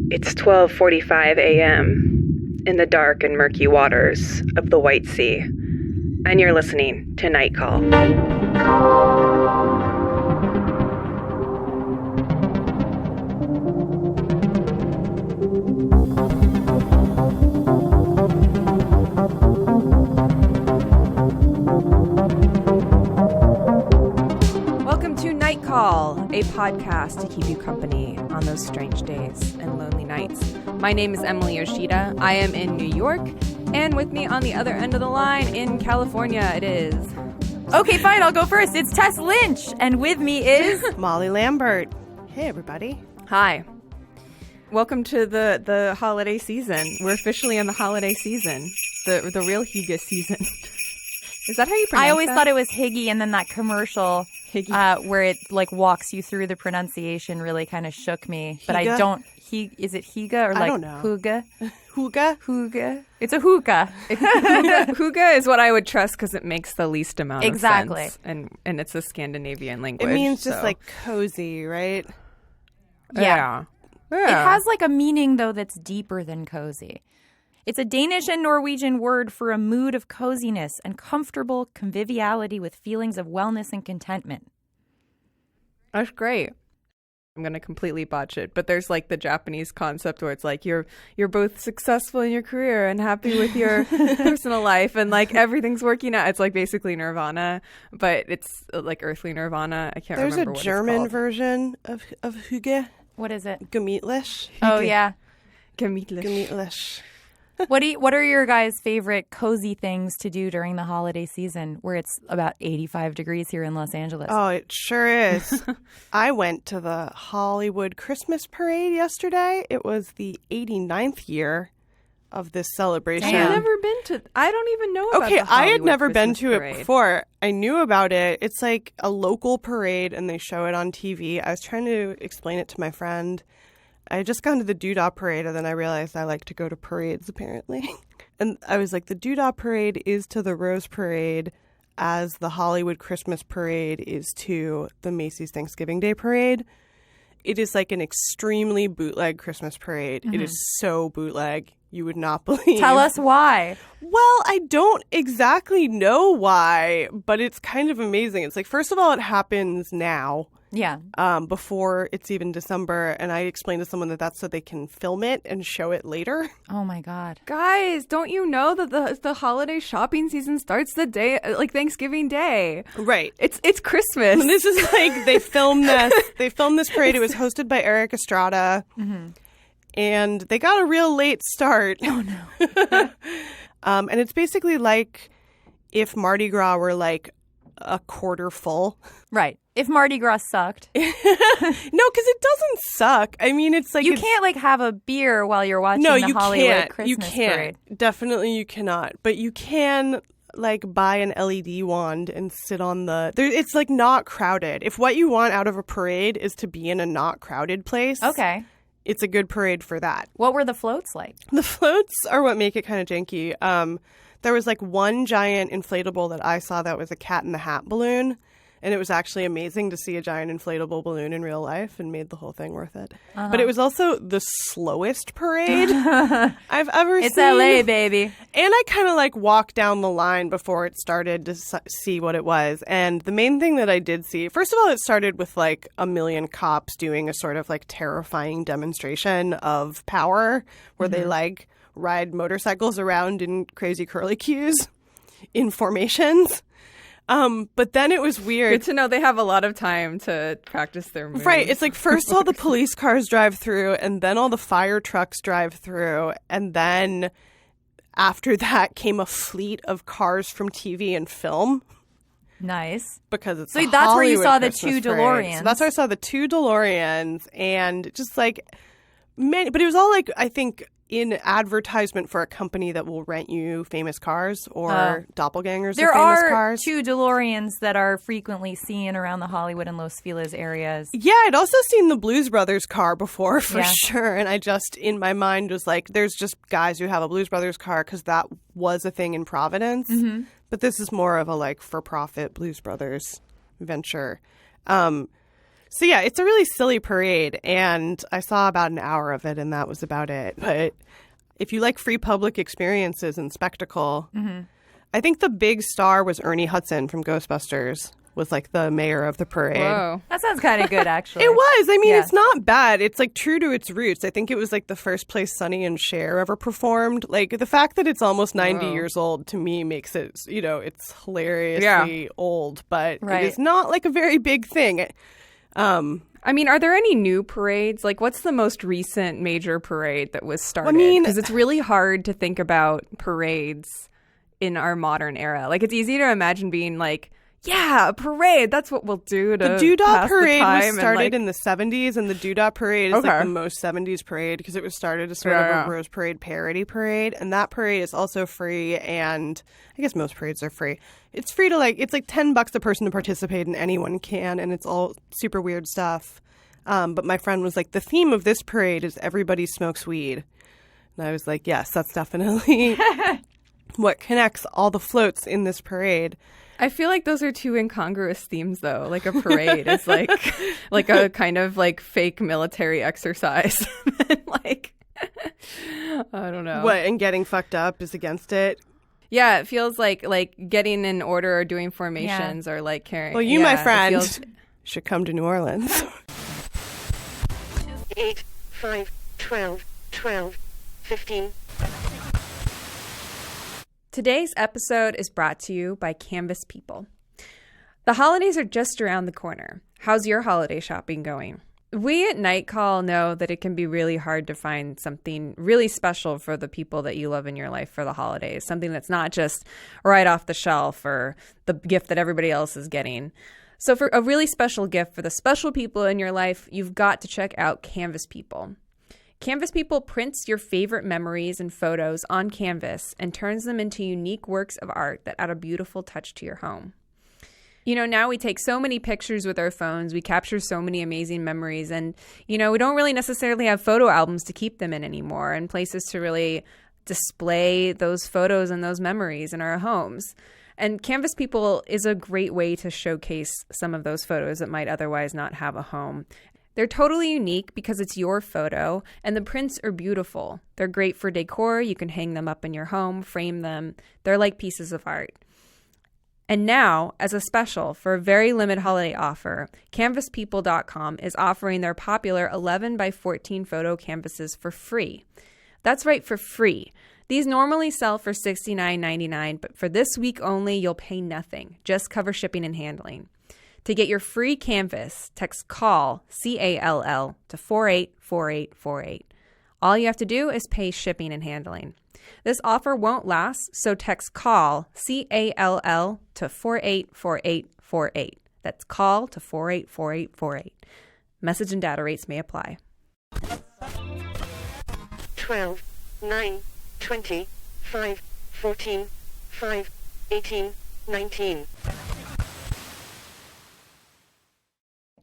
It's 12:45 a.m. in the dark and murky waters of the White Sea, and you're listening to Night Call. Welcome to Night Call, a podcast to keep you company on those strange days and lonely nights. My name is Emily Yoshida. I am in New York, and with me on the other end of the line in California, it is... Okay, fine, I'll go first. It's Tess Lynch, and with me is... Molly Lambert. Hey, everybody. Hi. Welcome to the holiday season. We're officially in the holiday season. The real Higa season. Is that how you pronounce it? I always thought it was Higgy, and then that commercial where it like walks you through the pronunciation really kind of shook me. But Higa? I don't... Is it Higa or like I don't know. Huga? Huga? Huga. It's a hookah. Huga is what I would trust because it makes the least amount of sense. And it's a Scandinavian language. It means just like cozy, right? Yeah. It has like a meaning, though, that's deeper than cozy. It's a Danish and Norwegian word for a mood of coziness and comfortable conviviality with feelings of wellness and contentment. That's great. I'm going to completely botch it, but there's like the Japanese concept where it's like you're both successful in your career and happy with your personal life and like everything's working out. It's like basically nirvana, but it's like earthly nirvana. I can't remember what it's called. There's a German version of Hüge. What is it? Gemütlich. Oh, yeah. Gemütlich. Gemütlich. What are your guys' favorite cozy things to do during the holiday season where it's about 85 degrees here in Los Angeles? Oh, it sure is. I went to the Hollywood Christmas parade yesterday. It was the 89th year of this celebration. I've never been to... I don't even know about Okay, the Hollywood I had never been Christmas to parade. it before. I knew about it. It's like a local parade, and they show it on TV. I was trying to explain it to my friend. I had just gone to the Doodah Parade, and then I realized I like to go to parades, apparently. And I was like, the Doodah Parade is to the Rose Parade as the Hollywood Christmas Parade is to the Macy's Thanksgiving Day Parade. It is like an extremely bootleg Christmas parade. Mm-hmm. It is so bootleg. You would not believe. Tell us why. Well, I don't exactly know why, but it's kind of amazing. It's like, first of all, it happens now. Yeah. Before it's even December. And I explained to someone that that's so they can film it and show it later. Oh, my God. Guys, don't you know that the holiday shopping season starts the day, like Thanksgiving Day? Right. It's Christmas. And this is like, they filmed this parade. It was hosted by Eric Estrada. Mm-hmm. And they got a real late start. Oh, no. And it's basically like if Mardi Gras were like a quarter full. Right. If Mardi Gras sucked. No, because it doesn't suck. I mean, it's like... You can't like have a beer while you're watching the Hollywood Christmas parade. Definitely you cannot. But you can like buy an LED wand and sit on the... It's like not crowded. If what you want out of a parade is to be in a not crowded place... Okay. It's a good parade for that. What were the floats like? The floats are what make it kind of janky. There was like one giant inflatable that I saw that was a Cat in the Hat balloon. And it was actually amazing to see a giant inflatable balloon in real life and made the whole thing worth it. Uh-huh. But it was also the slowest parade I've ever seen. It's LA, baby. And I kind of like walked down the line before it started to see what it was. And the main thing that I did see, first of all, it started with like a million cops doing a sort of like terrifying demonstration of power where they like ride motorcycles around in crazy curlicues in formations. But then it was weird. Good to know they have a lot of time to practice their moves. Right. It's like first all the police cars drive through and then all the fire trucks drive through. And then after that came a fleet of cars from TV and film. Nice. Because it's so that's where you saw the Christmas two parade. DeLoreans. So that's where I saw the two DeLoreans and just like many, but it was all like, I think, in advertisement for a company that will rent you famous cars or doppelgangers of famous cars. There are two DeLoreans that are frequently seen around the Hollywood and Los Feliz areas. Yeah, I'd also seen the Blues Brothers car before for sure. And I just, in my mind, was like, there's just guys who have a Blues Brothers car because that was a thing in Providence. Mm-hmm. But this is more of a like for-profit Blues Brothers venture. So yeah, it's a really silly parade, and I saw about an hour of it, and that was about it. But if you like free public experiences and spectacle, I think the big star was Ernie Hudson from Ghostbusters, was like the mayor of the parade. Whoa. That sounds kind of good, actually. It was. I mean, Yeah. it's not bad. It's like true to its roots. I think it was like the first place Sonny and Cher ever performed. Like the fact that it's almost 90 Whoa. years old to me makes it, it's hilariously old, but Right. it is not like a very big thing. I mean, are there any new parades? Like, what's the most recent major parade that was started? mean- because it's really hard to think about parades in our modern era. Like, it's easy to imagine being like, yeah, a parade. That's what we'll do to The Doodah pass Parade the time was and, started like, in the 70s, and the Doodah Parade is like Okay. the most 70s parade because it was started as sort of Yeah. a Rose Parade parody parade, and that parade is also free, and I guess most parades are free. It's free to it's like $10 a person to participate, and anyone can, and it's all super weird stuff. But my friend was like, the theme of this parade is everybody smokes weed. And I was like, yes, that's definitely what connects all the floats in this parade. I feel like those are two incongruous themes, though. Like a parade is like like a kind of like fake military exercise. And like, I don't know. What, and getting fucked up is against it? Yeah, it feels like getting in order or doing formations or like carrying. Well, you, my yeah, it friend, feels- should come to New Orleans. 8, 5, 12, 12, 15. Today's episode is brought to you by Canvas People. The holidays are just around the corner. How's your holiday shopping going? We at Nightcall know that it can be really hard to find something really special for the people that you love in your life for the holidays, something that's not just right off the shelf or the gift that everybody else is getting. So for a really special gift for the special people in your life, you've got to check out Canvas People. Canvas People prints your favorite memories and photos on canvas and turns them into unique works of art that add a beautiful touch to your home. You know, now we take so many pictures with our phones, we capture so many amazing memories, and, we don't really necessarily have photo albums to keep them in anymore and places to really display those photos and those memories in our homes. And Canvas People is a great way to showcase some of those photos that might otherwise not have a home. They're totally unique because it's your photo, and the prints are beautiful. They're great for decor. You can hang them up in your home, frame them. They're like pieces of art. And now, as a special for a very limited holiday offer, CanvasPeople.com is offering their popular 11 by 14 photo canvases for free. That's right, for free. These normally sell for $69.99, but for this week only, you'll pay nothing. Just cover shipping and handling. To get your free canvas, text CALL, C-A-L-L, to 484848. All you have to do is pay shipping and handling. This offer won't last, so text CALL, C-A-L-L, to 484848. That's CALL to 484848. Message and data rates may apply. 12, 9, 20, 5, 14, 5, 18, 19.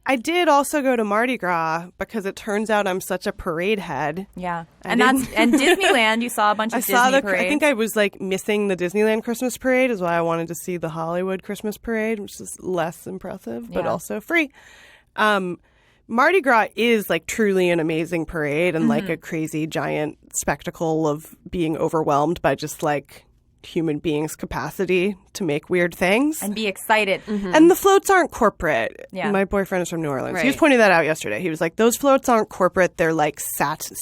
I did also go to Mardi Gras because it turns out I'm such a parade head. Yeah. I And Disneyland, you saw a bunch of I Disney saw parades. I think I was missing the Disneyland Christmas parade is why I wanted to see the Hollywood Christmas parade, which is less impressive, but Yeah. also free. Mardi Gras is truly an amazing parade and a crazy giant spectacle of being overwhelmed by just human beings' capacity to make weird things. And be excited. And the floats aren't corporate. Yeah. My boyfriend is from New Orleans. He Right. was pointing that out yesterday. He was like, those floats aren't corporate. They're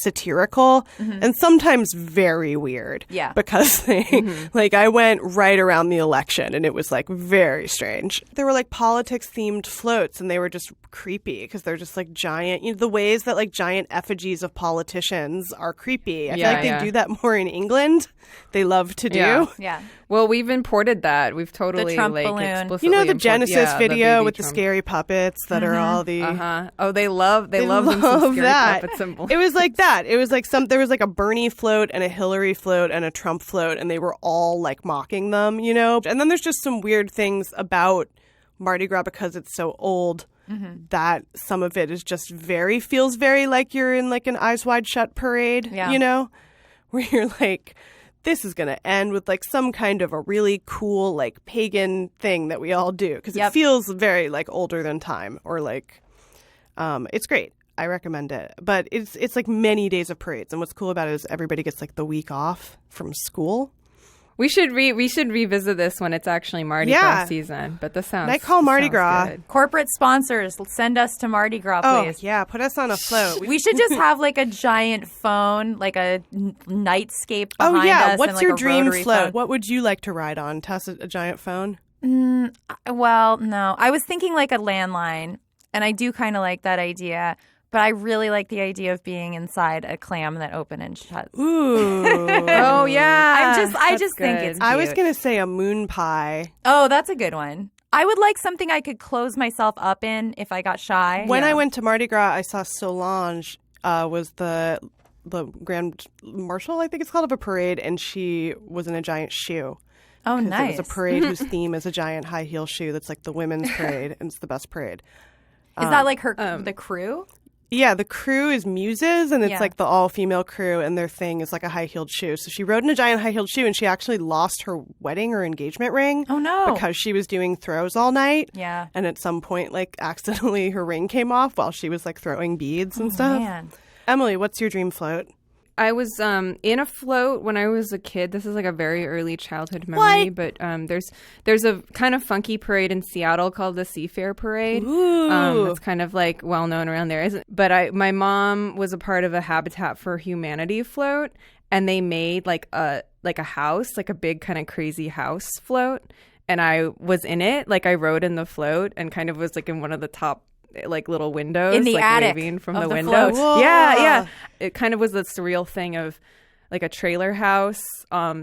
satirical and sometimes very weird. Yeah. Because they, I went right around the election and it was very strange. There were politics themed floats and they were just creepy because they're just giant, the ways that giant effigies of politicians are creepy. I feel Yeah, like they yeah. do that more in England. They love to do. Yeah. Yeah. Well, we've imported that. We've totally Trump balloon. explicitly You know the imported- Genesis yeah, video baby with the Trump. scary puppets that are all the Uh-huh. Oh, they love them some scary that. puppet symbols. It was like that. It was there was a Bernie float and a Hillary float and a Trump float and they were all mocking them, And then there's just some weird things about Mardi Gras because it's so old that some of it is just feels very like you're in an Eyes Wide Shut parade, Yeah. Where you're this is going to end with some kind of a really cool pagan thing that we all do because Yep. it feels very older than time or It's great. I recommend it. But it's like many days of parades. And what's cool about it is everybody gets like the week off from school. We should revisit this when it's actually Mardi Gras season. But this sounds. I call Mardi Gras. Good. Corporate sponsors, send us to Mardi Gras, please. Oh, yeah. Put us on a float. We should just have like a giant phone, like a nightscape behind us. Oh, yeah. and, What's like, your a dream rotary float? phone. What would you like to ride on? Tess, a giant phone? Well, no. I was thinking like a landline, and I do kind of like that idea. But I really like the idea of being inside a clam that open and shuts. Ooh. Oh yeah, I just think it's cute. I was going to say a moon pie. Oh, that's a good one. I would like something I could close myself up in if I got shy. When I went to Mardi Gras, I saw Solange was the Grand Marshal, I think it's called, of a parade, and she was in a giant shoe. Oh, nice. It was a parade whose theme is a giant high heel shoe that's like the women's parade, and it's the best parade. Is that like the crew? Yeah, the crew is Muses, and it's Yeah. like the all-female crew, and their thing is like a high-heeled shoe. So she rode in a giant high-heeled shoe, and she actually lost her wedding or engagement ring. Oh, no. Because she was doing throws all night. Yeah. And at some point, like, accidentally her ring came off while she was, like, throwing beads and stuff. Man. Emily, what's your dream float? I was in a float when I was a kid. This is like a very early childhood memory, but there's a kind of funky parade in Seattle called the Seafair Parade. Ooh. It's kind of like well known around there. But my mom was a part of a Habitat for Humanity float, and they made like a house, like a big kind of crazy house float, and I was in it. Like I rode in the float and kind of was like in one of the top like little windows In the like attic waving from of the the window. float. Yeah. It kind of was the surreal thing of like a trailer house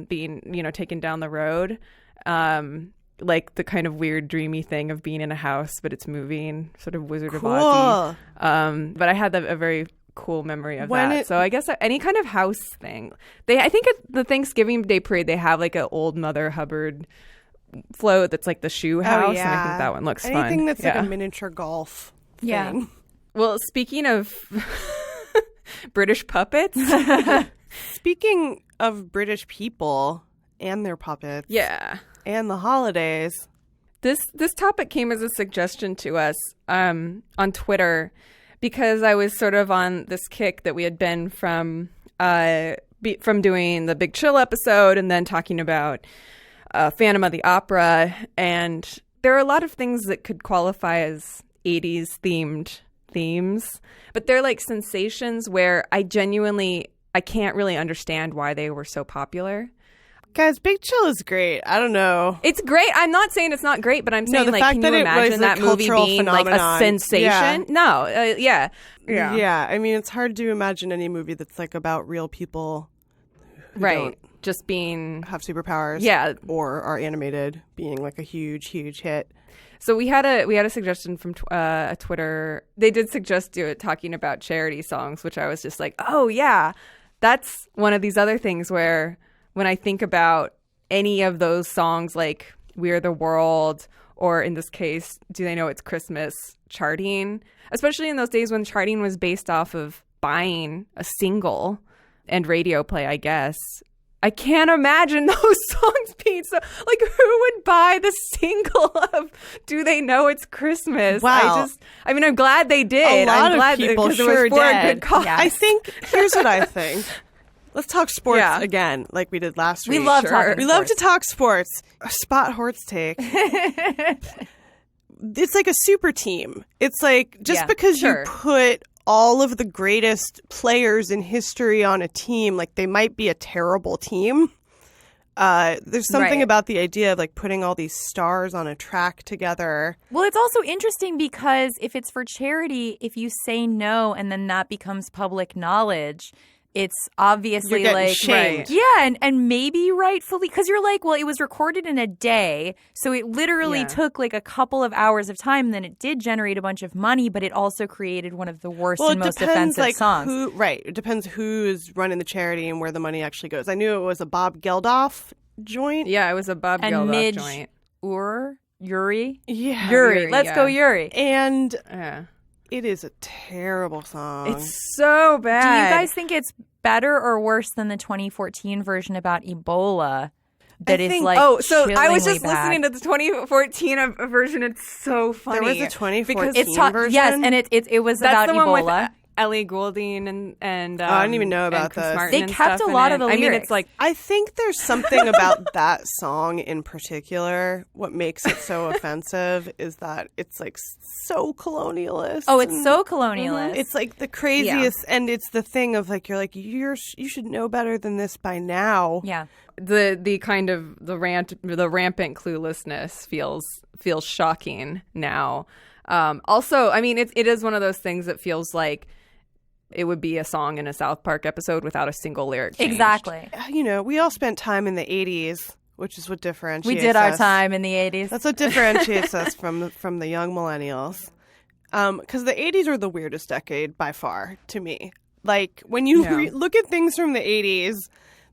being, taken down the road. Like the kind of weird dreamy thing of being in a house, but it's moving, sort of Wizard of Oz. But I had a very cool memory of that. So I guess any kind of house thing. I think at the Thanksgiving Day parade, they have like an old Mother Hubbard float that's like the shoe house. And I think that one looks fun. Anything that's like a miniature golf Yeah. thing. Well, speaking of British puppets. Speaking of British people and their puppets. Yeah. And the holidays. This topic came as a suggestion to us on Twitter because I was sort of on this kick that we had been from doing the Big Chill episode and then talking about Phantom of the Opera. And there are a lot of things that could qualify as 80s themed themes, but they're like sensations where I can't really understand why they were so popular. Guys, Big Chill is great. I don't know. It's great. I'm not saying it's not great, but I'm saying, the like, fact can that you it was imagine a that movie cultural being like a phenomenon. sensation? Yeah. No. Yeah. Yeah, I mean, it's hard to imagine any movie that's like about real people who Right. Just being. don't have superpowers. Yeah. Or are animated being like a huge, huge hit. So we had a suggestion from Twitter. They did suggest talking about charity songs, which I was just like, oh yeah, that's one of these other things where when I think about any of those songs like We're the World, or in this case, Do They Know It's Christmas, charting, especially in those days when charting was based off of buying a single and radio play, I guess. I can't imagine those songs being so, like, who would buy the single of Do They Know It's Christmas? Wow. I'm glad they did. A lot I'm of glad people because sure it was for a did. good cause. Yeah. I think, here's what I think. Let's talk sports Yeah. again, like we did last We week. love Sure. talking We love to sports. talk sports. A spot Hort's take. It's like a super team. It's like just Yeah, because sure. you put all of the greatest players in history on a team, like they might be a terrible team. There's something Right. about the idea of like putting all these stars on a track together. Well, it's also interesting because if it's for charity, if you say no and then that becomes public knowledge, it's obviously You're getting like shamed. Yeah, and maybe rightfully because you're like, well, it was recorded in a day, so it literally Yeah. took like a couple of hours of time. And then it did generate a bunch of money, but it also created one of the worst Well, and it most depends, offensive like songs. It depends who is running the charity and where the money actually goes. I knew it was a Bob Geldof joint. Yeah, it was a Bob And Geldof Midge joint. Yuri. Yeah, Yuri. Let's yeah. go, Yuri. and Yeah. it is a terrible song. It's so Do bad. you guys think it's better or worse than the 2014 version about Ebola? that is like Oh, so I was chillingly just bad. listening to the 2014 version. It's so funny. There was a 2014 It's version? yes, and it was That's about the one Ebola. with Ellie Goulding and Oh, I didn't even know and about Chris this. Martin They and kept stuff a in lot it. of the I mean, lyrics. it's like I think there's something about that song in particular. What makes it so offensive is that it's like so colonialist. Oh, it's and so colonialist. It's like the craziest, and it's the thing of like you're like you should know better than this by now. yeah. the kind of the rampant cluelessness feels shocking now. Also, I mean, it is one of those things that feels like it would be a song in a South Park episode without a single lyric changed. Exactly. You know, we all spent time in the 80s, which is what differentiates We did our us. time in the 80s. That's what differentiates us from the young millennials. Because the 80s are the weirdest decade by far to me. Like, when you look at things from the 80s,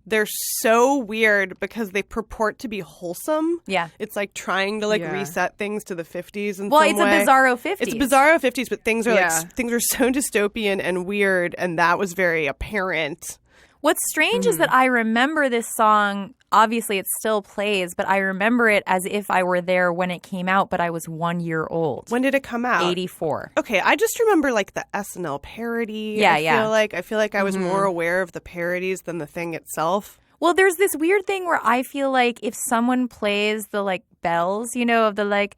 they're so weird because they purport to be wholesome. Yeah. It's like trying to reset things to the 50s in Well, some it's way. a bizarro 50s. It's a bizarro 50s, but things are Yeah. things are so dystopian and weird, and that was very apparent. What's strange is that I remember this song. Obviously, it still plays, but I remember it as if I were there when it came out, but I was 1 year old. When did it come out? 84. Okay, I just remember like the SNL parody. Yeah, I feel like I was more aware of the parodies than the thing itself. Well, there's this weird thing where I feel like if someone plays the like bells, you know, of the like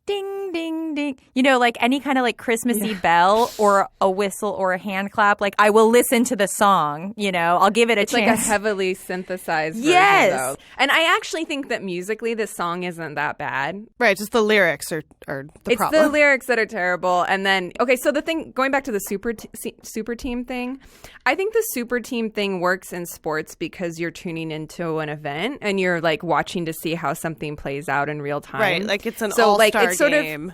ding, ding, ding, you know, like any kind of like Christmassy bell or a whistle or a hand clap, like I will listen to the song, you know, I'll give it a It's like a chance. heavily synthesized version, Yes. though. And I actually think that musically this song isn't that bad. Right, just the lyrics are the It's problem. the lyrics that are terrible. And then, okay, so the thing, going back to the super team thing, I think the super team thing works in sports because you're tuning into an event and you're like watching to see how something plays out in real time. Right, like it's an So, like, all-star it's sort of- game.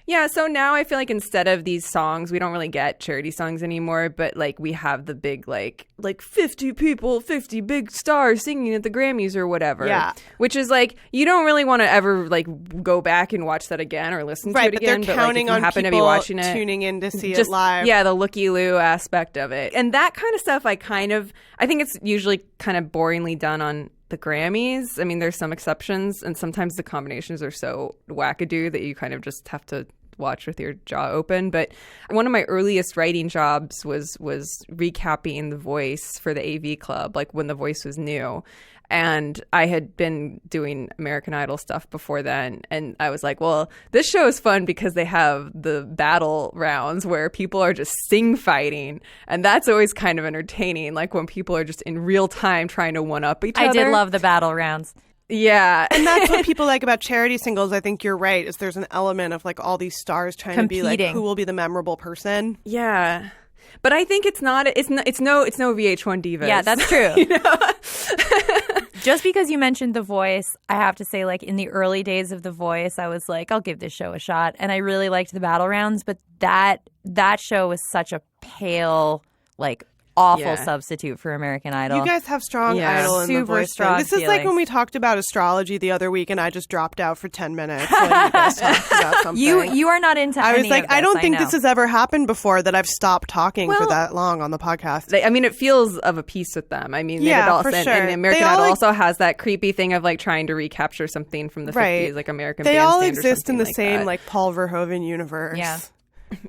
Yeah, so now I feel like instead of these songs, we don't really get charity songs anymore, but like we have the big like 50 people, 50 big stars singing at the Grammys or whatever. Yeah. Which is like you don't really want to ever like go back and watch that again or listen to Right, it but they're again. counting like, if you on happen people to be watching it, tuning in to see just, it live. Yeah, the looky-loo aspect of it. And that kind of stuff I think it's usually kind of boringly done on the Grammys. I mean, there's some exceptions, and sometimes the combinations are so wackadoo that you kind of just have to watch with your jaw open. But one of my earliest writing jobs was recapping The Voice for the AV Club, like when The Voice was new. And I had been doing American Idol stuff before then. And I was like, well, this show is fun because they have the battle rounds where people are just sing fighting. And that's always kind of entertaining, like when people are just in real time trying to one-up each other. I did love the battle rounds. Yeah. And that's what people like about charity singles. I think you're right. Is there's an element of like all these stars trying to be like Competing. who will be the memorable person. Yeah. But I think it's no VH1 Divas. Yeah, that's true. Just because you mentioned The Voice, I have to say, like, in the early days of The Voice, I was like, I'll give this show a shot. And I really liked the battle rounds, but that show was such a pale, like, awful substitute for American Idol. You guys have strong Idol in The Super Voice. strong This is like when we talked about astrology the other week, and I just dropped out for 10 minutes when you guys talked about something. You are not into I was any like, of this, I don't think know. this has ever happened before that I've stopped talking for Well, that long on the podcast. I mean, it feels of a piece with them. I mean, Yeah, it all, for and, sure. and American They all, Idol like- also has that creepy thing of like trying to recapture something from the 50s, like American They Bandstand all or exist in something the like same that. like Paul Verhoeven universe.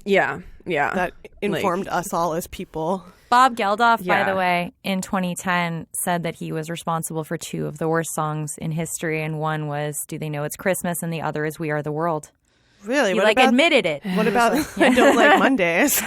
Yeah. That informed us all as people. Bob Geldof, by Yeah. the way, in 2010 said that he was responsible for 2 of the worst songs in history, and one was "Do They Know It's Christmas?" and the other is "We Are the World." Really? He What about admitted it. What about I don't like Mondays?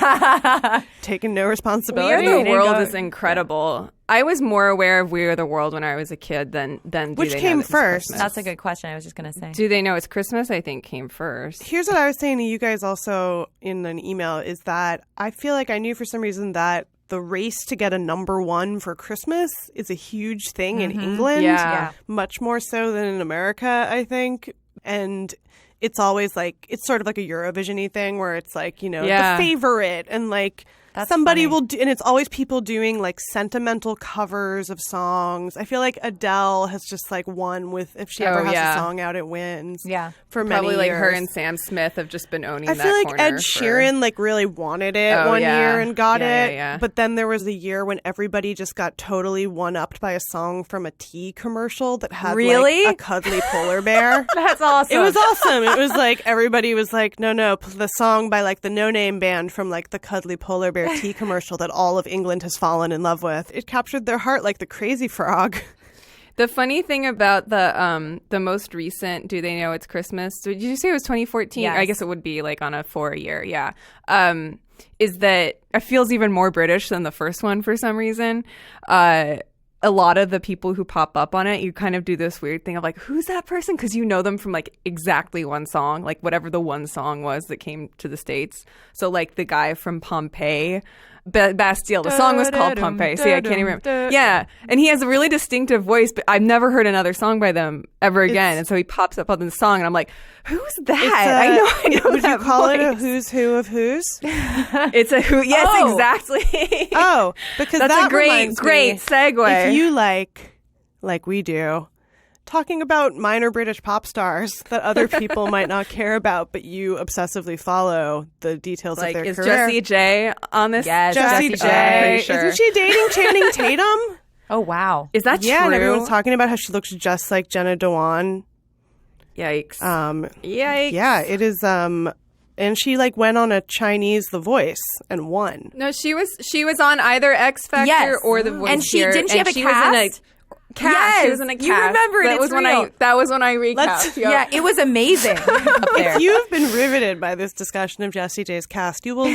Taking no We responsibility. Are the didn't World go- is incredible. I was more aware of We Are the World when I was a kid than Do Which They Know came That It's first? Christmas? That's a good question. I was just going to say. Do They Know It's Christmas? I think came first. Here's what I was saying to you guys also in an email is that I feel like I knew for some reason that the race to get a number 1 for Christmas is a huge thing in England. Yeah. Much more so than in America, I think. And it's always like, it's sort of like a Eurovision-y thing where it's like, you know, Yeah. the favorite and like That's somebody funny. will do, and it's always people doing like sentimental covers of songs. I feel like Adele has just like won with, if she ever has a song out, it wins. Yeah. For Probably many like her years. and Sam Smith have just been owning I that feel like corner Ed Sheeran like really wanted it Oh, one yeah. year and got Yeah, it. yeah, yeah. But then there was a year when everybody just got totally one-upped by a song from a tea commercial that had Really? like a cuddly polar bear. That's awesome. It was awesome. It was like everybody was like, no, the song by like the No Name Band from like the cuddly polar bear tea commercial that all of England has fallen in love with. It captured their heart like the Crazy Frog. The funny thing about the most recent Do They Know It's Christmas? Did you say it was 2014? Yes. I guess it would be like on a 4-year, yeah. Is that it feels even more British than the first one for some reason. A lot of the people who pop up on it, you kind of do this weird thing of like, who's that person? Because you know them from like exactly one song, like whatever the one song was that came to the States. So like the guy from Pompeii, Bastille, the song was called Pompeii. See, I can't even remember. Yeah, and he has a really distinctive voice, but I've never heard another song by them ever again. And so he pops up on the song, and I'm like, who's that? I know. Would that you call it a voice. who's who of who's? It's a who? Yes, Oh. exactly. Oh, because That's that a great reminds me, segue. If you like we do, talking about minor British pop stars that other people might not care about, but you obsessively follow the details like, of their is career. Jessie J on this? Yes, Jessie Jessie J. J. I'm pretty sure. Isn't she dating Channing Tatum? Oh, wow. Is that Yeah, true? and everyone's talking about how she looks just like Jenna Dewan. Yikes. Yikes. Yeah, it is. And she like went on a Chinese The Voice and won. No, she was on either X Factor Yes. or The Voice. And she- here, didn't she have a she was in cast? cast. Yes. She was in a cast. You remember it. That It's was when real. that was when I recapped. Yep. Yeah, it was amazing up there. If you have been riveted by this discussion of Jessie J's cast, you will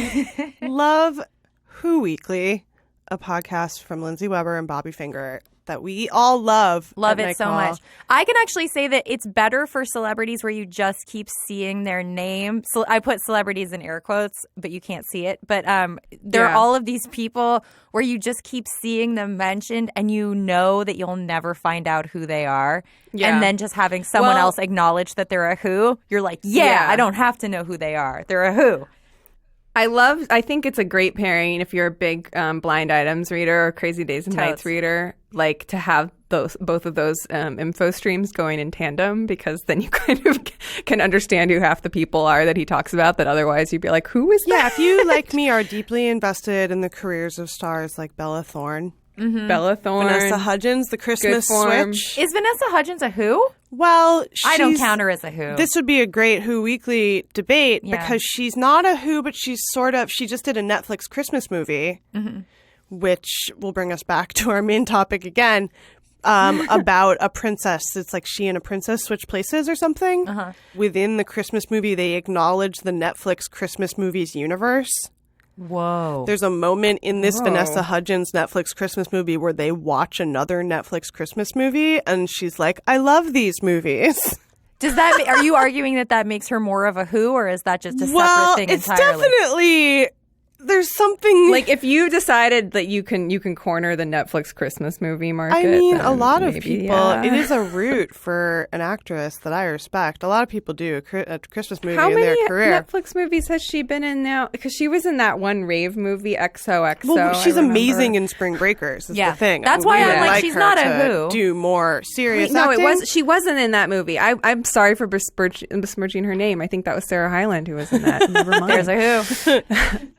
love Who Weekly, a podcast from Lindsay Weber and Bobby Finger that we all love. Love at it so Nightcall. much. I can actually say that it's better for celebrities where you just keep seeing their name. So I put celebrities in air quotes, but you can't see it. But there are Yeah. all of these people where you just keep seeing them mentioned and you know that you'll never find out who they are. Yeah. And then just having someone Well- else acknowledge that they're a who, you're like, yeah, Yeah. I don't have to know who they are. They're a who. I think it's a great pairing if you're a big Blind Items reader or Crazy Days and Totes. Nights reader, like to have both of those info streams going in tandem, because then you kind of can understand who half the people are that he talks about that otherwise you'd be like, who is Yeah, that? if you, like me, are deeply invested in the careers of stars like Bella Thorne, Bella Thorne. Vanessa Hudgens, The Christmas form. Switch. Is Vanessa Hudgens a who? Well, I don't she's- count her as a who. This would be a great Who Weekly debate Yeah. because she's not a Who, but she's sort of, she just did a Netflix Christmas movie, which will bring us back to our main topic again, about a princess. It's like she and a princess switch places or something. Within the Christmas movie, they acknowledge the Netflix Christmas movies universe. Whoa. There's a moment in this Vanessa Hudgens Netflix Christmas movie where they watch another Netflix Christmas movie, and she's like, I love these movies. Does that? Are you arguing that makes her more of a who, or is that just a Well, separate thing it's entirely? definitely there's something Like if you decided that you can corner the Netflix Christmas movie market. I mean, a then lot of maybe, people. yeah. It is a route for an actress that I respect. A lot of people do a Christmas movie How in many their career. Netflix movies has she been in now? Because she was in that one rave movie, XOXO. Well, she's I remember. amazing in Spring Breakers. Is Yeah. the thing. That's We why would I'm like, she's her not a to who. Do more serious. Wait, no, acting. she wasn't in that movie. I'm sorry for besmirching her name. I think that was Sarah Hyland who was in that. Never mind. There's a who.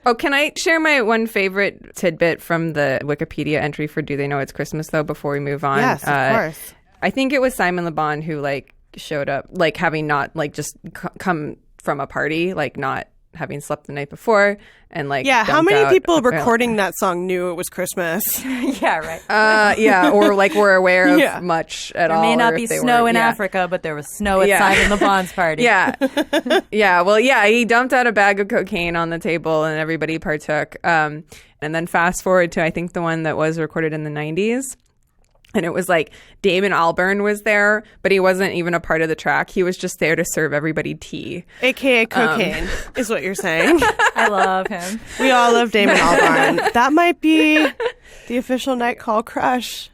Oh, can I share my one favorite tidbit from the Wikipedia entry for Do They Know It's Christmas, though, before we move on? Yes, of course. I think it was Simon Le Bon who, like, showed up, like, having not, like, just come from a party, like, not having slept the night before, and, like, Yeah, how dumped many out people a- recording that song knew it was Christmas? Yeah, right. yeah, or, like, were aware of Yeah. much at There all. may not or be if they snow were- in yeah. Africa, but there was snow at Yeah. Simon Le Bon's party. Yeah. Yeah. Well, yeah, he dumped out a bag of cocaine on the table and everybody partook. And then fast forward to, I think, the one that was recorded in the 90s. And it was like Damon Albarn was there, but he wasn't even a part of the track. He was just there to serve everybody tea. AKA cocaine, is what you're saying. I love him. We all love Damon Albarn. That might be the official night call crush.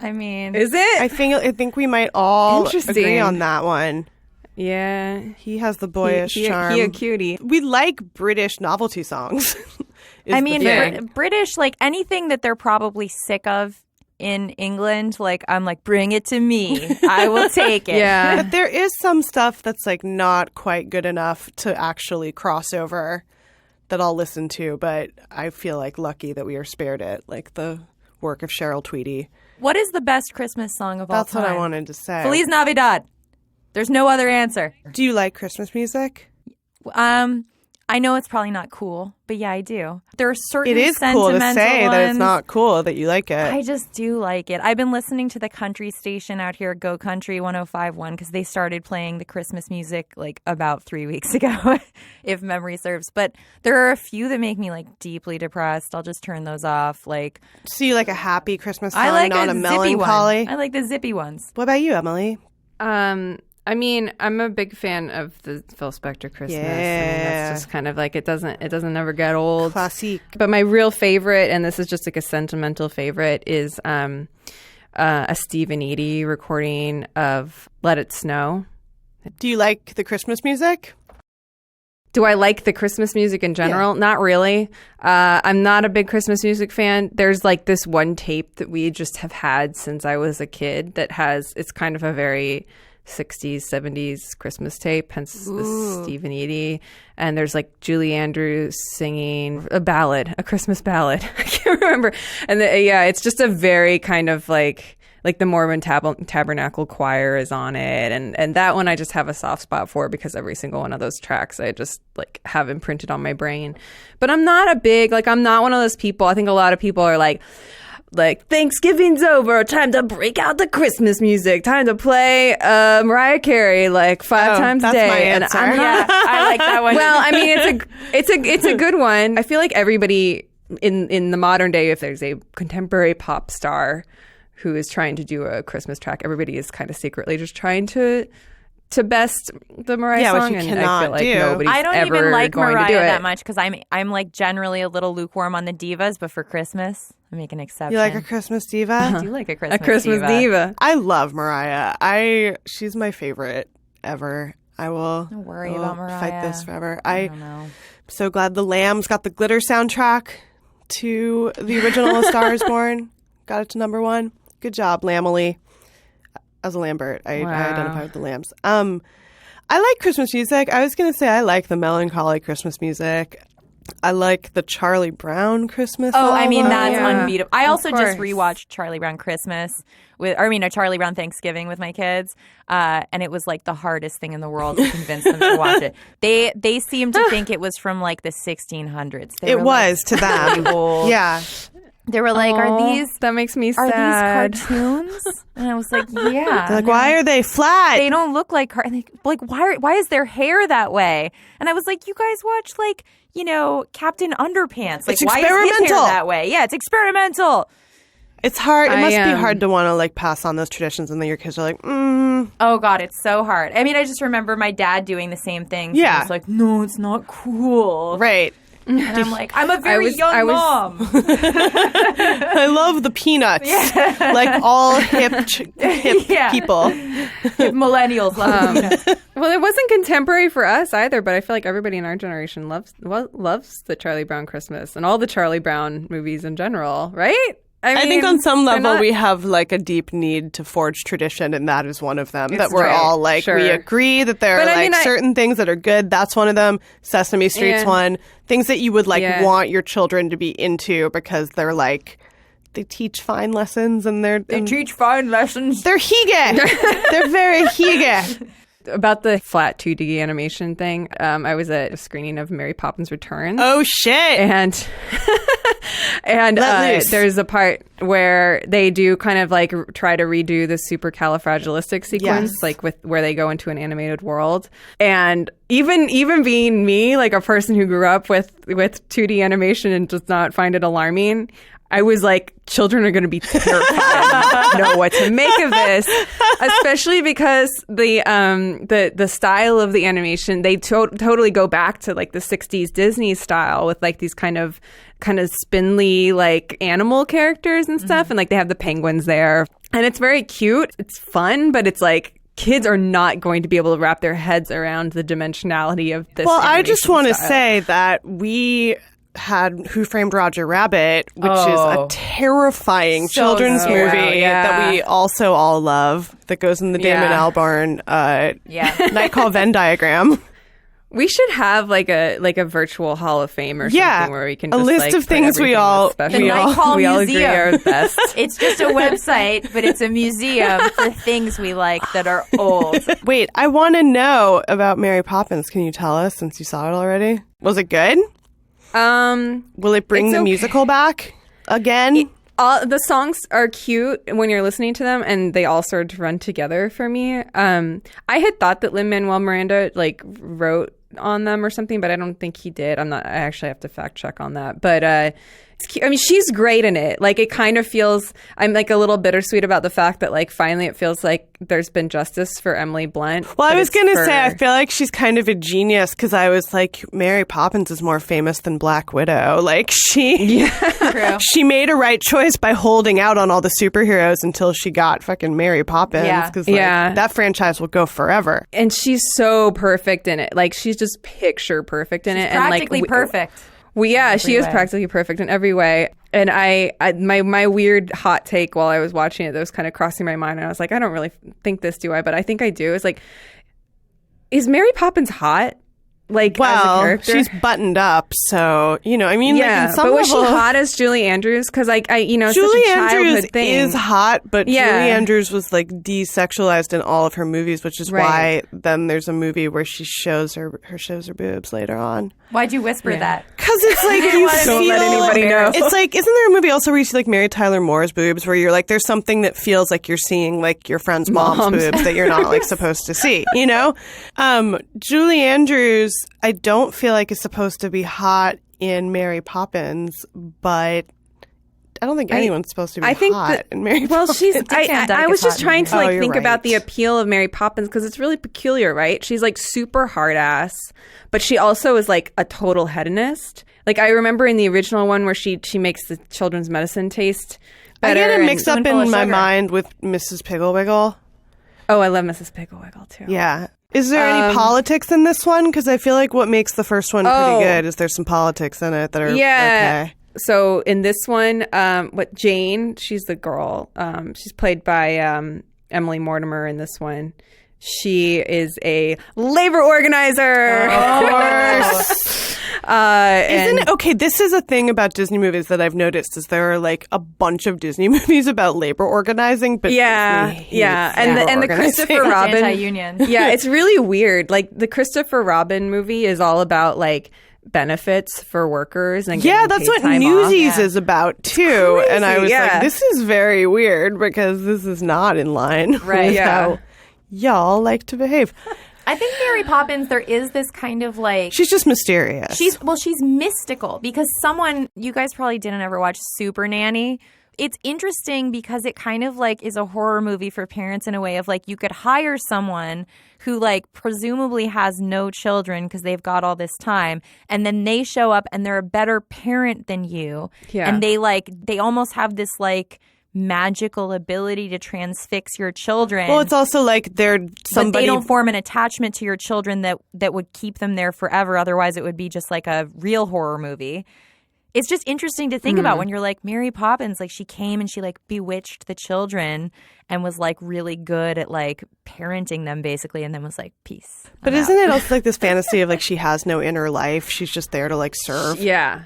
I mean, Is it? I think we might all Interesting. agree on that one. yeah. He has the boyish He charm. a cutie. We like British novelty songs. is I mean, the thing. British, like anything that they're probably sick of in England, like I'm like, bring it to me. I will take it. Yeah. But there is some stuff that's like not quite good enough to actually cross over that I'll listen to, but I feel like lucky that we are spared it, like the work of Cheryl Tweedy. What is the best Christmas song of all That's time? what I wanted to say. Feliz Navidad. There's no other answer. Do you like Christmas music? I know it's probably not cool, but yeah, I do. There are certain It is cool to say ones. that it's not cool that you like it. I just do like it. I've been listening to the country station out here, Go Country 105.1, because they started playing the Christmas music like about 3 weeks ago, if memory serves. But there are a few that make me like deeply depressed. I'll just turn those off. Like, So you like a happy Christmas song, I like not a a zippy melancholy? one. I like the zippy ones. What about you, Emily? I mean, I'm a big fan of the Phil Spector Christmas. I mean, Yeah. that's just kind of like it doesn't ever get old. Classique. But my real favorite, and this is just like a sentimental favorite, is a Stephen Eady recording of "Let It Snow." Do you like the Christmas music? Do I like the Christmas music in general? Not really. I'm not a big Christmas music fan. There's like this one tape that we just have had since I was a kid that it's kind of a very 60s, 70s Christmas tape, hence the Stephen Eady. And there's like Julie Andrews singing a Christmas ballad. I can't remember. And it's just a very kind of like the Mormon Tabernacle Choir is on it. And that one I just have a soft spot for because every single one of those tracks I just like have imprinted on my brain. But I'm not I'm not one of those people. I think a lot of people are like Thanksgiving's over, time to break out the Christmas music, time to play Mariah Carey like 5 times a that's day. my And answer. I like that one. well, I mean, it's a good one. I feel like everybody in the modern day, if there's a contemporary pop star who is trying to do a Christmas track, everybody is kind of secretly just trying to best the Mariah which song, you and cannot I feel like do. nobody's I don't ever even like going Mariah to do it. that much because I'm like generally a little lukewarm on the divas, but for Christmas, I make an exception. You like a Christmas diva? I do like a Christmas, A Christmas diva. I love Mariah. She's my favorite ever. I will Don't worry I will about Mariah. fight this forever. I don't know. I'm so glad the Lambs got the glitter soundtrack to the original A Star Is Born. Got it to number 1. Good job, Lamely. As a Lambert, I identify with the Lambs. I like Christmas music. I was going to say I like the melancholy Christmas music. I like the Charlie Brown Christmas Oh, I mean, album. that's Yeah. unbeatable. I also just course. rewatched Charlie Brown Christmas a Charlie Brown Thanksgiving with my kids. And it was like the hardest thing in the world to convince them to watch it. They seemed to think it was from like the 1600s. They It were, was to them. like, old. Yeah. They were like, are Aw, these that makes me are sad. these cartoons? And I was like, yeah. They're like, why are they flat? They don't look like like why is their hair that way? And I was like, you guys watch like, Captain Underpants. Like, It's why is his hair experimental. that way? Yeah, it's experimental. It's hard. It I, must be hard to want to like pass on those traditions, and then your kids are like, Oh God, it's so hard. I mean, I just remember my dad doing the same thing. So Yeah. He was like, no, it's not cool. right. And I'm like, I'm a very young mom. I love the peanuts. Like all hip Yeah. people. Millennials love peanuts. Well, it wasn't contemporary for us either, but I feel like everybody in our generation loves the Charlie Brown Christmas and all the Charlie Brown movies in general, right? I think mean, on some they're level not- we have like a deep need to forge tradition, and that is one of them. It's That we're true. all like, Sure. we agree that there But are I like mean, certain things that are good. That's one of them. Sesame Street's Yeah. one. Things that you would like Yeah. want your children to be into because they're like, they teach fine lessons and They teach fine lessons. they're hygge. They're very hygge. About the flat 2D animation thing, I was at a screening of Mary Poppins Returns. Oh shit. And Let loose. there's a part where they do kind of like try to redo the supercalifragilistic sequence, Yes. like with where they go into an animated world. And even being me, like a person who grew up with 2D animation and does not find it alarming, I was like, children are going to be terrified and know what to make of this, especially because the style of the animation, they totally go back to like the 60s Disney style with like these kind of spindly like animal characters and stuff. And like they have the penguins there, and it's very cute. It's fun, but it's like kids are not going to be able to wrap their heads around the dimensionality of this. Well, I just animation want to style. say that we had Who Framed Roger Rabbit, which is a terrifying children's movie that we also all love, that goes in the Damon Albarn Night Call Venn diagram. We should have like a virtual Hall of Fame or something where we can just, a list of things we all agree are best. It's just a website, but it's a museum for things we like that are old. Wait, I want to know about Mary Poppins. Can you tell us, since you saw it already? Was it good? Will it bring the musical back again? The songs are cute when you're listening to them, and they all sort of run together for me. I had thought that Lin-Manuel Miranda wrote on them or something, but I don't think he did. I actually have to fact check on that. But it's cute. I mean, she's great in it. Like, it kind of feels, I'm like a little bittersweet about the fact that like finally it feels like there's been justice for Emily Blunt. Well, I was going to say, I feel like she's kind of a genius, because I was like, Mary Poppins is more famous than Black Widow. Like, she made a right choice by holding out on all the superheroes until she got fucking Mary Poppins, because that franchise will go forever. And she's so perfect in it. Like, she's just picture perfect in it. Practically perfect. She is practically perfect in every way. And my weird hot take while I was watching it that was kind of crossing my mind, and I was like, I don't really think this, do I? But I think I do. It's like, is Mary Poppins hot? Like, as a character? She's buttoned up, so, I mean, yeah, but was she hot as Julie Andrews? Because, like, Julie such a childhood Andrews thing. is hot, but Julie Andrews was, like, desexualized in all of her movies, which is why then there's a movie where she shows her boobs later on. Why'd you whisper that? Because it's like, you don't let anybody know. It's like, isn't there a movie also where you see, like, Mary Tyler Moore's boobs, where you're like, there's something that feels like you're seeing, like, your friend's mom's boobs that you're not, like, supposed to see, Julie Andrews, I don't feel like is supposed to be hot in Mary Poppins, but I don't think anyone's supposed to be hot in Mary Poppins. I was just trying to think about the appeal of Mary Poppins, because it's really peculiar, right? She's like super hard ass, but she also is like a total hedonist. Like, I remember in the original one where she makes the children's medicine taste better. I get it mixed up in my mind with Mrs. Pigglewiggle. Oh, I love Mrs. Pigglewiggle too. Yeah. Is there any politics in this one? Because I feel like what makes the first one pretty good is there's some politics in it that are okay. So in this one, Jane, she's the girl. She's played by Emily Mortimer in this one. She is a labor organizer. Of course. This is a thing about Disney movies that I've noticed, is there are like a bunch of Disney movies about labor organizing, but and the Christopher Robin anti-union. Yeah, it's really weird. Like, the Christopher Robin movie is all about like benefits for workers and that's what Newsies off. is about too. And I was like, this is very weird, because this is not in line with how y'all like to behave. I think Mary Poppins, there is this kind of like... She's just mysterious. She's mystical, because you guys probably didn't ever watch Super Nanny. It's interesting because it kind of like is a horror movie for parents in a way of like, you could hire someone who like presumably has no children because they've got all this time, and then they show up and they're a better parent than you. Yeah. And they almost have this like magical ability to transfix your children. Well, it's also like but they don't form an attachment to your children that would keep them there forever. Otherwise, it would be just like a real horror movie. It's just interesting to think about when you're like, Mary Poppins, like she came and she like bewitched the children and was like really good at like parenting them basically, and then was like, peace. But isn't it also like this fantasy of like she has no inner life? She's just there to like serve. Yeah.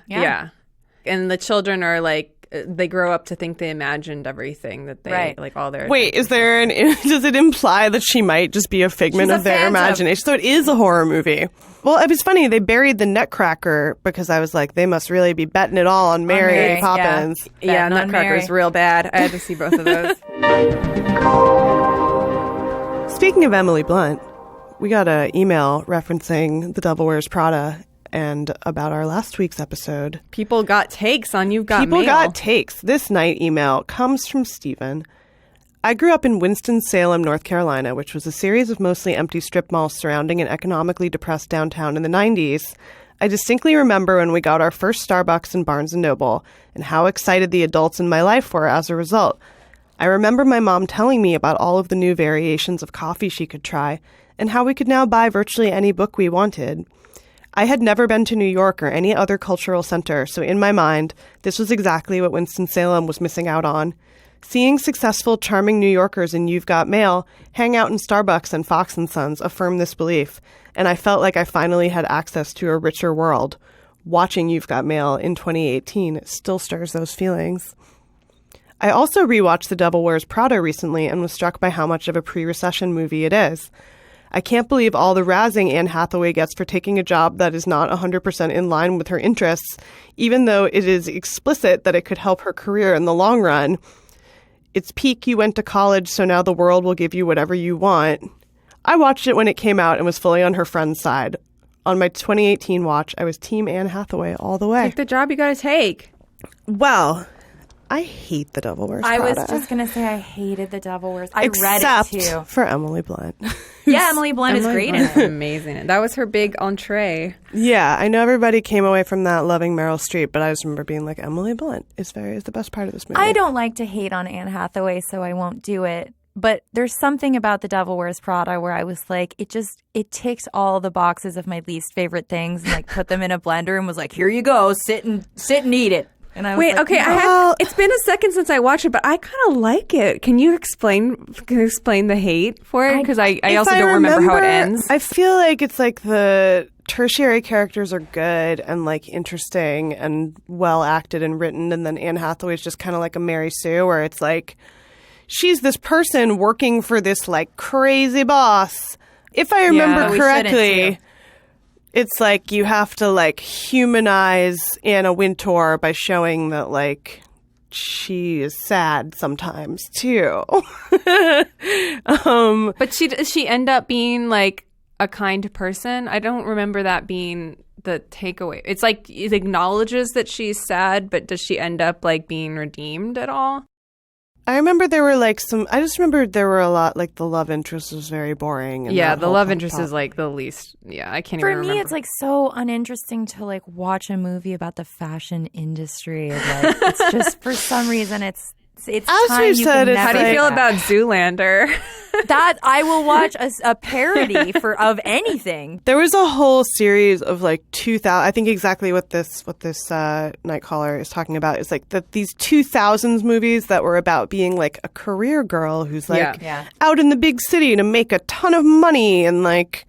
And the children are like, they grow up to think they imagined everything that they like all their. Wait, does it imply that she might just be a figment of their imagination? So it is a horror movie. Well, it was funny. They buried the Nutcracker because I was like, they must really be betting it all on Mary Poppins. Yeah, Nutcracker's real bad. I had to see both of those. Speaking of Emily Blunt, we got an email referencing The Devil Wears Prada and about our last week's episode. People got takes on You've Got Mail. People got takes. This night email comes from Stephen. I grew up in Winston-Salem, North Carolina, which was a series of mostly empty strip malls surrounding an economically depressed downtown in the 90s. I distinctly remember when we got our first Starbucks in Barnes & Noble and how excited the adults in my life were as a result. I remember my mom telling me about all of the new variations of coffee she could try and how we could now buy virtually any book we wanted. I had never been to New York or any other cultural center, so in my mind, this was exactly what Winston-Salem was missing out on. Seeing successful, charming New Yorkers in You've Got Mail hang out in Starbucks and Fox & Sons affirmed this belief, and I felt like I finally had access to a richer world. Watching You've Got Mail in 2018 still stirs those feelings. I also rewatched The Devil Wears Prada recently and was struck by how much of a pre-recession movie it is. I can't believe all the razzing Anne Hathaway gets for taking a job that is not 100% in line with her interests, even though it is explicit that it could help her career in the long run. It's peak you went to college, so now the world will give you whatever you want. I watched it when it came out and was fully on her friend's side. On my 2018 watch, I was Team Anne Hathaway all the way. Take the job you gotta take. Well, I hate The Devil Wears Prada. I was just going to say I hated The Devil Wears Prada. I read it too. Except for Emily Blunt. Yeah, Emily Blunt is great in it. Amazing. That was her big entree. Yeah, I know everybody came away from that loving Meryl Streep, but I just remember being like, Emily Blunt is the best part of this movie. I don't like to hate on Anne Hathaway, so I won't do it. But there's something about The Devil Wears Prada where I was like, it ticked all the boxes of my least favorite things and like put them in a blender and was like, here you go, sit and eat it. And I was Wait, like, okay, it's been a second since I watched it, but I kind of like it. Can you explain the hate for it? Because I also don't remember how it ends. I feel like it's like the tertiary characters are good and like interesting and well acted and written, and then Anne Hathaway is just kind of like a Mary Sue, where it's like she's this person working for this like crazy boss. If I remember correctly, it's like you have to like humanize Anna Wintour by showing that like she is sad sometimes too. But does she end up being like a kind person? I don't remember that being the takeaway. It's like it acknowledges that she's sad, but does she end up like being redeemed at all? I remember there were like I just remember there were a lot, like the love interest was very boring. And yeah, the love interest is like the least, I can't even remember. For me, it's like so uninteresting to like watch a movie about the fashion industry. Like, it's just, for some reason, it's As time we've you said, can it's How never do you like- feel get about back. Zoolander? That I will watch a parody of anything. There was a whole series of like 2000. I think exactly what this Nightcaller is talking about is like these 2000s movies that were about being like a career girl who's like Yeah. out in the big city to make a ton of money and like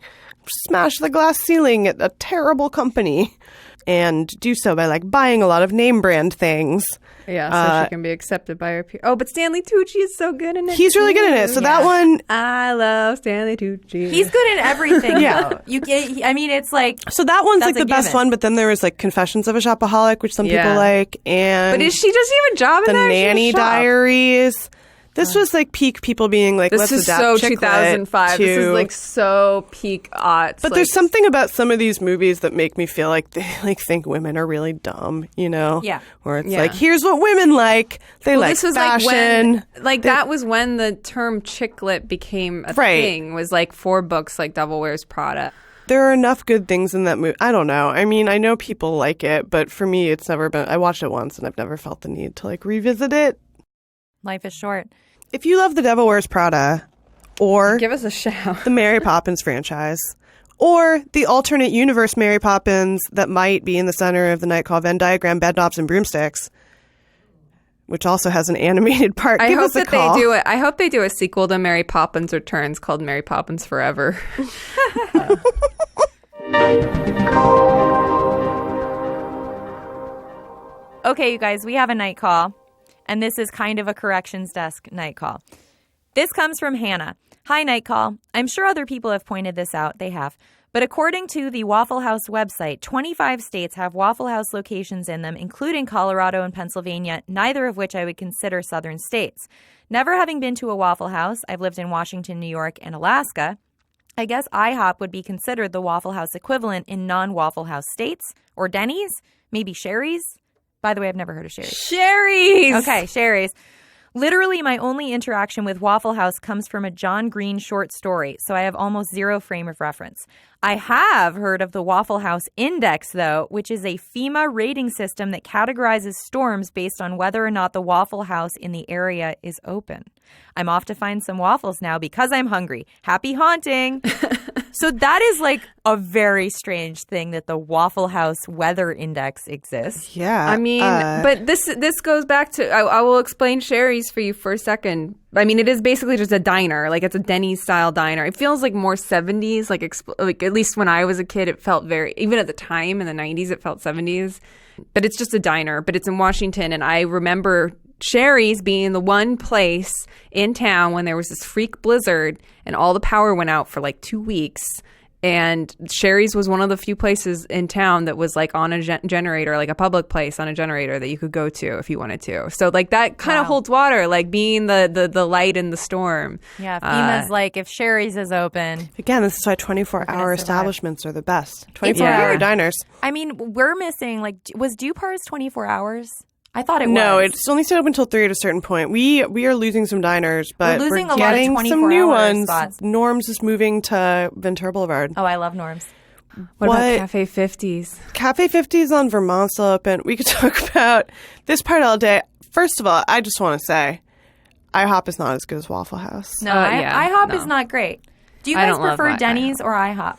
smash the glass ceiling at a terrible company and do so by like buying a lot of name brand things. Yeah, so she can be accepted by her peers. Oh, but Stanley Tucci is so good in it. He's really good in it. So that one, I love Stanley Tucci. He's good in everything. Yeah. Though. I mean, it's like. so that one's That's like a the best given. one. But then there was like Confessions of a Shopaholic, which some Yeah. people like, and But does she have a job in The that? Nanny Diaries. This was like peak people being like, This let's is adapt so chick lit 2005. This is to- like so peak aughts. But there's something about some of these movies that make me feel like they like think women are really dumb, you know? Yeah. Where it's Yeah. like, here's what women like. They like this was fashion. that was when the term chick lit became a Right. thing. Was like for books like Devil Wears Prada. There are enough good things in that movie. I don't know. I mean, I know people like it, but for me, it's never been. I watched it once and I've never felt the need to like revisit it. Life is short. If you love The Devil Wears Prada, or Give us a shout. the Mary Poppins franchise, or the alternate universe Mary Poppins that might be in the center of the night called Venn Diagram, Bedknobs, and Broomsticks, which also has an animated part. I Give hope us a that call. they do it. I hope they do a sequel to Mary Poppins Returns called Mary Poppins Forever. Okay, you guys, we have a night call, and this is kind of a corrections desk night call. This comes from Hannah. Hi, night call. I'm sure other people have pointed this out. They have. But according to the Waffle House website, 25 states have Waffle House locations in them, including Colorado and Pennsylvania, neither of which I would consider southern states. Never having been to a Waffle House, I've lived in Washington, New York, and Alaska. I guess IHOP would be considered the Waffle House equivalent in non-Waffle House states. Or Denny's? Maybe Sherry's? By the way, I've never heard of Sherry's. Sherry's. Okay, Sherry's. Literally, my only interaction with Waffle House comes from a John Green short story, so I have almost zero frame of reference. I have heard of the Waffle House Index, though, which is a FEMA rating system that categorizes storms based on whether or not the Waffle House in the area is open. I'm off to find some waffles now because I'm hungry. Happy haunting. So that is like a very strange thing that the Waffle House Weather Index exists. Yeah. I mean, but this goes back to, I will explain Sherry's for you for a second. I mean, it is basically just a diner. Like, it's a Denny's style diner. It feels like more 70s. Like at least when I was a kid, it felt very, even at the time in the 90s, it felt 70s. But it's just a diner. But it's in Washington. And I remember Sherry's being the one place in town when there was this freak blizzard and all the power went out for like 2 weeks. And Sherry's was one of the few places in town that was like on a generator, like a public place on a generator that you could go to if you wanted to. So like that kind of holds water, like being the light in the storm. Yeah, FEMA's like, if Sherry's is open. Again, this is why 24-hour establishments are the best. 24-hour diners. I mean, we're missing, like, was Dupar's 24 hours? I thought it was. No, it's only stayed open until 3 at a certain point. We are losing some diners, but we're losing getting a lot of some new 24-hour ones. spots. Norm's is moving to Ventura Boulevard. Oh, I love Norm's. What about Cafe 50s? Cafe 50s on Vermont still open. We could talk about this part all day. First of all, I just want to say, IHOP is not as good as Waffle House. No, IHOP is not great. Do you guys prefer Denny's or IHOP?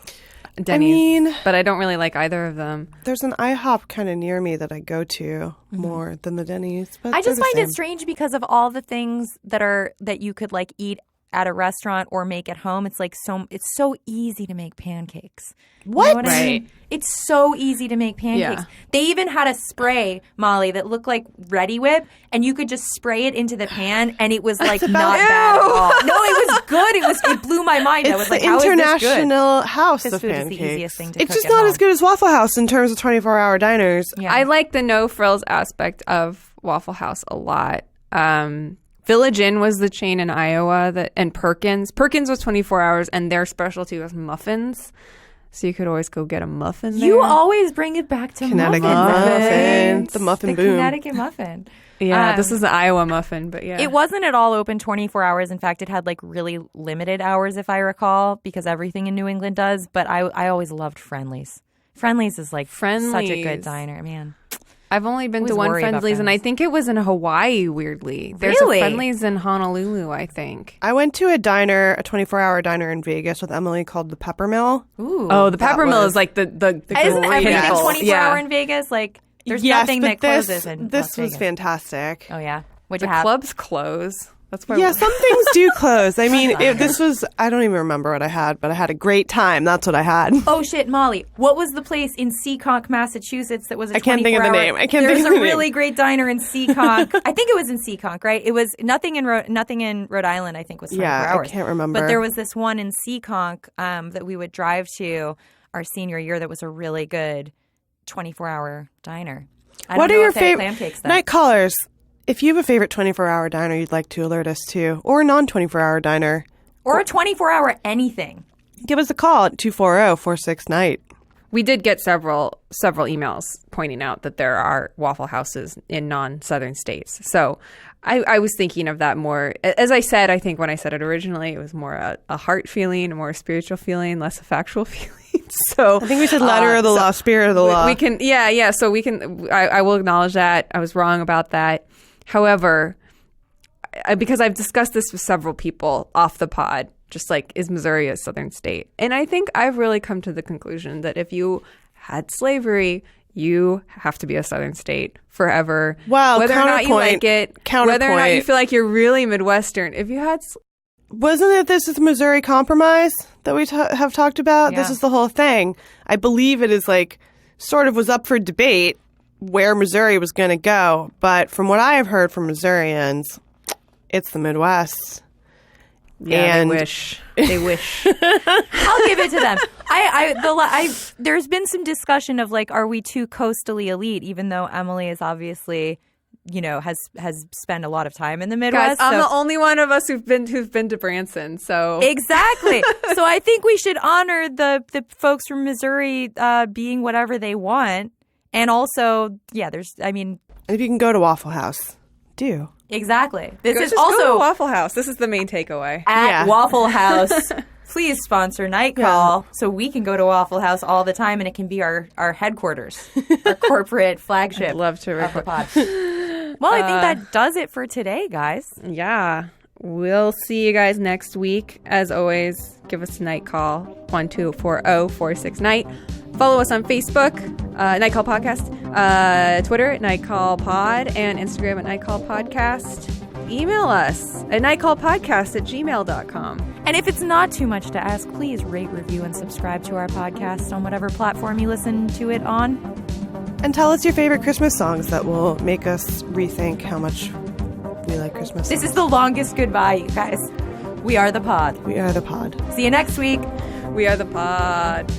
Denny's, but I don't really like either of them. There's an IHOP kind of near me that I go to more than the Denny's. But I just find it strange because of all the things that you could like eat at a restaurant or make at home. It's like it's so easy to make pancakes. What? You know what I mean? It's so easy to make pancakes. Yeah. They even had a spray, Molly, that looked like Ready Whip, and you could just spray it into the pan, and it was like not bad at all. No, it was good. It blew my mind. I was like, how is this good? International House of This food is pancakes. the easiest thing to It's cook just at not home. as good as Waffle House in terms of 24-hour diners. Yeah. I like the no frills aspect of Waffle House a lot. Village Inn was the chain in Iowa and Perkins. Perkins was 24 hours, and their specialty was muffins. So you could always go get a muffin there. You always bring it back to Connecticut muffin. The muffin boom. Connecticut muffin. Yeah, this is the Iowa muffin, but yeah. It wasn't at all open 24 hours. In fact, it had like really limited hours, if I recall, because everything in New England does. But I always loved Friendly's. Friendly's is like such a good diner, man. I've only been to one Friendly's, and I think it was in Hawaii, weirdly. There's Really? a Friendly's in Honolulu, I think. I went to a 24-hour diner in Vegas with Emily called the Peppermill. Ooh. Oh, the That Peppermill was- is like the Isn't everything pinnacle. 24 hour in Vegas? Like, there's nothing but that closes in this Las was Vegas. fantastic. Oh, yeah. What'd The you have? clubs close. That's why. Yeah, some things do close. I mean, this was, I don't even remember what I had, but I had a great time. That's what I had. Oh, shit, Molly. What was the place in Seekonk, Massachusetts that was a 24-hour? I can't think of the name. I can't There's think of the a really name. great diner in Seekonk. I think it was in Seekonk, right? It was nothing in Rhode Island, I think, was 24 Yeah, hours. I can't remember. But there was this one in Seekonk that we would drive to our senior year that was a really good 24-hour diner. I What don't are know your if they had favorite clam cakes then. night callers? If you have a favorite 24-hour diner you'd like to alert us to, or a non-24-hour diner, Or a 24-hour anything. give us a call at 240-46-NIGHT. We did get several emails pointing out that there are Waffle Houses in non-southern states. So I was thinking of that more. As I said, I think when I said it originally, it was more a heart feeling, a more spiritual feeling, less a factual feeling. So I think we said letter of the law, spirit of the law. We can, yeah. So we can. I will acknowledge that I was wrong about that. However, because I've discussed this with several people off the pod, just like, is Missouri a southern state? And I think I've really come to the conclusion that if you had slavery, you have to be a southern state forever. Well, whether or not you like it, whether or not you counterpoint. feel like you're really Midwestern. If you had Wasn't it this is the Missouri Compromise that we have talked about? Yeah. This is the whole thing. I believe it is like sort of was up for debate where Missouri was going to go. But from what I have heard from Missourians, it's the Midwest. yeah, And- they wish. They wish. I'll give it to them. There's been some discussion of like, are we too coastally elite? Even though Emily is obviously, has spent a lot of time in the Guys, Midwest. I'm so- the only one of us who've been to Branson. So Exactly. So I think we should honor the folks from Missouri being whatever they want, and also, And if you can go to Waffle House, do. exactly. This is Just go to also Waffle House. This is the main takeaway. at Yeah. Waffle House. please sponsor Night Call so we can go to Waffle House all the time and it can be our headquarters, our corporate flagship. I'd love to of the record. pod. Well, I think that does it for today, guys. Yeah. We'll see you guys next week. As always, give us a Night Call, 1240-46-NIGHT. Follow us on Facebook, Night Call Podcast, Twitter at Night Call Pod, and Instagram at Night Call Podcast. Email us at nightcallpodcast@gmail.com. And if it's not too much to ask, please rate, review, and subscribe to our podcast on whatever platform you listen to it on. And tell us your favorite Christmas songs that will make us rethink how much we like Christmas songs. This is the longest goodbye, you guys. We are the pod. We are the pod. See you next week. We are the pod.